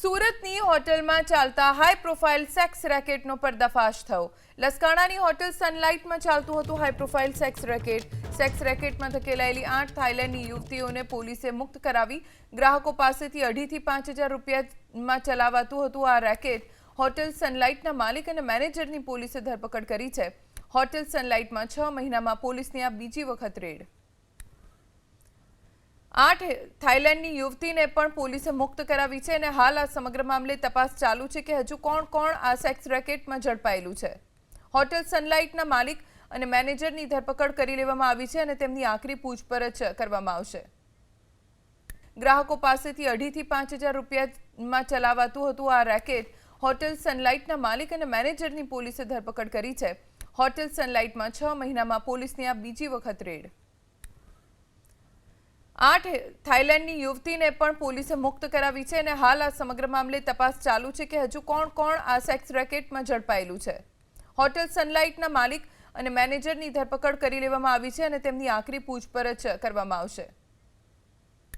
સુરતની હોટલમાં ચાલતા હાઈ પ્રોફાઇલ સેક્સ રેકેટનો પર્દાફાશ થયો। લસકાણાની હોટલ સનલાઇટમાં ચાલતું હતું high profile sex racket. Sex રેકેટમાં ધકેલાયેલી 8 થાઈલેન્ડની યુવતીઓને પોલીસે મુક્ત કરાવી। ગ્રાહકો પાસેથી 2.5 થી 5,000 રૂપિયામાં ચલાવાતું હતું આ રેકેટ। હોટલ સનલાઇટના માલિક અને મેનેજરની પોલીસે ધરપકડ કરી છે। હોટલ સનલાઇટમાં 6 મહિનામાં પોલીસની આ બીજી વખત રેડ। 8 થાઈલેન્ડની યુવતીને પણ પોલીસે મુક્ત કરાવી છે અને હાલ આ સમગ્ર મામલે તપાસ ચાલુ છે કે હજુ કોણ આ સેક્સ રેકેટમાં ઝડપાયેલું છે। હોટલ સનલાઇટના માલિક અને મેનેજરની ધરપકડ કરી લેવામાં આવી છે અને તેમની આખરી પૂછપરછ કરવામાં આવશે। ગ્રાહકો પાસેથી 2.5 થી 5,000 રૂપિયામાં ચલાવાતું હતું આ રેકેટ। હોટલ સનલાઇટના માલિક અને મેનેજરની પોલીસે ધરપકડ કરી છે। હોટલ સનલાઇટમાં 6 મહિનામાં પોલીસની આ બીજી વખત રેડ। 8 થાઈલેન્ડની યુવતીને પણ પોલીસે મુક્ત કરાવી છે અને હાલ આ સમગ્ર મામલે તપાસ ચાલુ છે કે હજુ કોણ આ સેક્સ રેકેટમાં ઝડપાયેલું છે। હોટલ સનલાઇટના માલિક અને મેનેજરની ધરપકડ કરી લેવામાં આવી છે અને તેમની આખરી પૂછપરછ કરવામાં આવશે।